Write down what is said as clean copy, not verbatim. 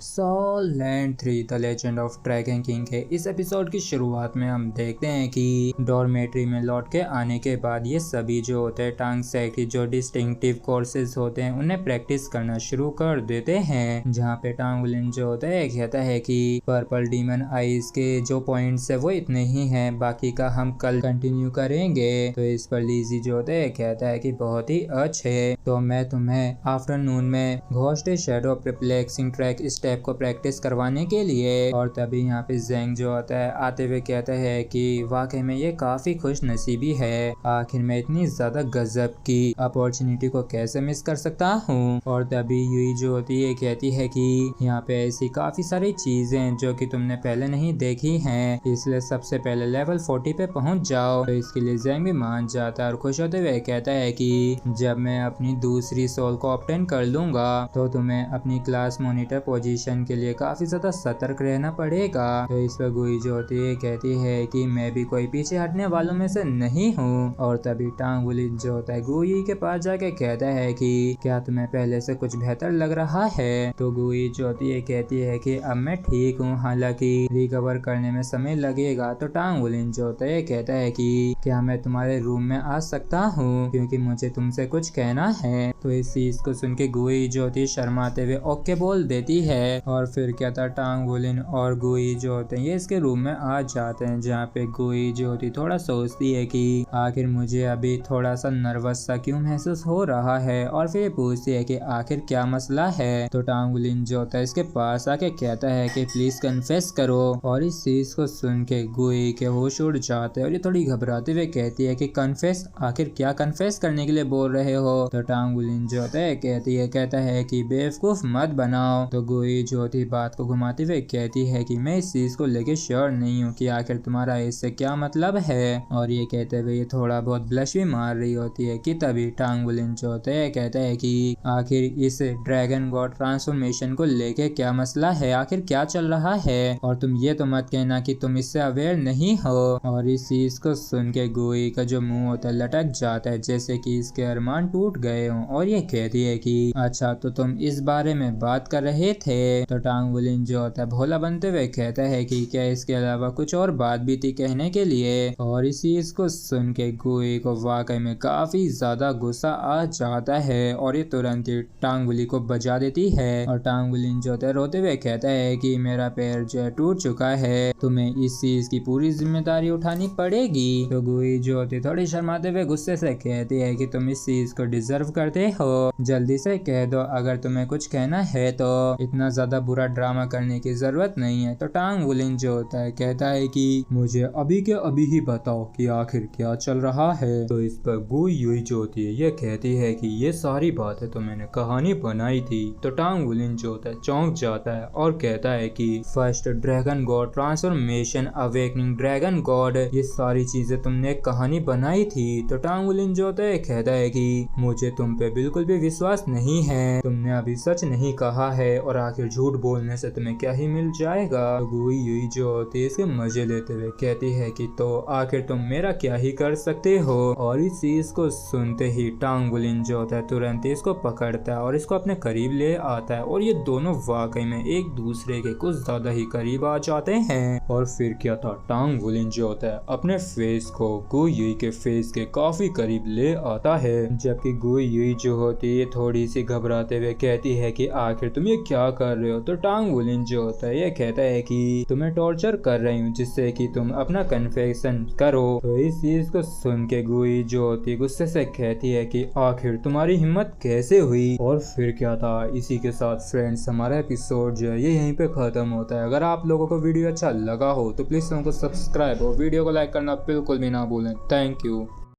सॉलैंड 3 the legend of dragon king के इस episode की शुरुआत में हम देखते हैं कि डॉर्मेट्री में लौट के आने के बाद ये सभी जो होते हैं टांग सेक की जो डिस्टिंक्टिव कोर्सेज होते हैं उन्हें प्रैक्टिस करना शुरू कर देते हैं। जहाँ पे टांगुलिन जो होता है कहता है कि पर्पल डीमन आइज के जो पॉइंट्स है वो इतने ही हैं, बाकी का हम कल कंटिन्यू करेंगे। तो इस पर लीजी जो होता है कहता है कि बहुत ही अच्छे, तो मैं तुम्हें आफ्टरनून में ghost shadow perplexing track step को प्रैक्टिस करवाने के लिए। और तभी यहाँ पे जेंग जो आता है आते हुए कहता है कि वाकई में ये काफी खुश नसीबी है, आखिर मैं इतनी ज्यादा गजब की अपॉर्चुनिटी को कैसे मिस कर सकता हूँ। और तभी यूई जो होती है कहती है कि यहाँ पे ऐसी काफी सारी चीजें जो कि तुमने पहले नहीं देखी हैं, इसलिए सबसे पहले लेवल 40 पे पहुँच जाओ। तो इसके लिए जेंग भी मान जाता है और खुश होते हुए कहता है कि जब मैं अपनी दूसरी सोल को ऑब्टेन कर लूंगा तो तुम्हें अपनी क्लास मॉनिटर पोजीशन के लिए काफी ज्यादा सतर्क रहना पड़ेगा। तो इस पर गुई जो होती है कहती है कि मैं भी कोई पीछे हटने वालों में से नहीं हूँ। और तभी टांगुली जो होता है गुई के पास जाके कहता है कि क्या तुम्हें पहले से कुछ बेहतर लग रहा है। तो गुई जो होती है कहती है कि अब मैं ठीक हूँ, हालांकि रिकवर करने में समय लगेगा। तो टांगुलिन जो होता है कहता है कि क्या मैं तुम्हारे रूम में आ सकता हूँ, क्योंकि मुझे तुमसे कुछ कहना है। तो इस चीज को सुन के गुई जो होती है शर्माते हुए ओके बोल देती है। और फिर क्या था टांगुलिन और गुई जो होते हैं ये इसके रूम में आ जाते हैं, जहाँ पे गुई जो होती थोड़ा सोचती है कि आखिर मुझे अभी थोड़ा सा नर्वस सा क्यों महसूस हो रहा है। और फिर पूछती है कि आखिर क्या मसला है। तो टांगुलिन जो होता है इसके पास आके कहता है कि प्लीज कन्फेस करो। और इस चीज को सुन के गुई के होश उड़ जाते हैं और ये थोड़ी घबराते हुए कहती है कि कन्फेस, आखिर क्या कन्फेस करने के लिए बोल रहे हो। तो टांगुलिन जो होता है कहता है कि बेवकूफ मत बनाओ। तो गुई जो होती बात को घुमाते हुए कहती है कि मैं इस चीज को लेके श्योर नहीं हूँ कि आखिर तुम्हारा इससे क्या मतलब है। और ये कहते हुए ये थोड़ा बहुत ब्लश भी मार रही होती है कि तभी टांगुलिन जो होता है कहता है कि आखिर इस ड्रैगन गॉड ट्रांसफॉर्मेशन को लेके क्या मसला है, आखिर क्या चल रहा है। और तुम ये तो मत कहना कि तुम इससे अवेयर नहीं हो। और इस चीज को सुन के गुई का जो मुंह होता है लटक जाता है जैसे कि इसके अरमान टूट गए हों। और ये कहती है कि अच्छा तो तुम इस बारे में बात कर रहे थे। तो टांगुलिन जो होता है भोला बनते हुए कहता है कि क्या इसके अलावा कुछ और बात भी थी कहने के लिए। और इस चीज को सुन के गुई को वाकई में काफी ज्यादा गुस्सा आ जाता है और ये तुरंत ही टांगुली को बजा देती है। और टांगुलिन जो होता है रोते हुए कहता है कि मेरा पैर जो है टूट चुका है, तुम्हें इस चीज की पूरी जिम्मेदारी उठानी पड़ेगी। तो गुई जो होती थोड़ी शर्माते हुए गुस्से से कहती है कि तुम इस चीज को डिजर्व करते हो, जल्दी से कह दो अगर तुम्हें कुछ कहना है, तो इतना ज्यादा बुरा ड्रामा करने की जरूरत नहीं है। तो टांगुलिन जो होता है कहता है कि मुझे अभी के अभी ही बताओ कि आखिर क्या चल रहा है। तो इस पर गुई यूई जो होती है ये कहती है कि ये सारी बातें तो मैंने कहानी बनाई थी। तो टांगुलिन जो होता है चौंक जाता है और कहता है कि first dragon God transformation awakening dragon God, ये सारी चीजें तुमने एक कहानी बनाई थी। तो टांगुलिन जो होता है कहता है कि मुझे तुम पे बिल्कुल भी विश्वास नहीं है, तुमने अभी सच नहीं कहा है और आखिर झूठ बोलने से तुम्हें क्या ही मिल जाएगा। तो गुई यूई जो होती है इसके मजे लेते हुए कहती है कि तो आखिर तुम मेरा क्या ही कर सकते हो। और इस चीज को सुनते ही टांगुलिन जो होता है तुरंत इसको पकड़ता है और इसको अपने करीब ले आता है और ये दोनों वाकई में एक दूसरे के कुछ ज्यादा ही करीब आ जाते हैं। और फिर क्या था टांगुलिन जो होता है अपने फेस को गुई यूई के फेस के काफी करीब ले आता है, जबकि गुई यूई जो होती है थोड़ी सी घबराते हुए कहती है कि आखिर तुम ये क्या कर रहे हो। तो टांगुलिन जो होता है ये कहता है कि तुम्हें टॉर्चर कर रही हूँ जिससे कि तुम अपना कन्फेशन करो। तो इस चीज को सुन के गुई जो होती है गुस्से से कहती है कि आखिर तुम्हारी हिम्मत कैसे हुई। और फिर क्या था, इसी के साथ फ्रेंड्स हमारा एपिसोड जो है ये यहीं पे खत्म होता है। अगर आप लोगों को वीडियो अच्छा लगा हो तो प्लीज हमको सब्सक्राइब और वीडियो को लाइक करना बिल्कुल भी ना भूलें। Thank you.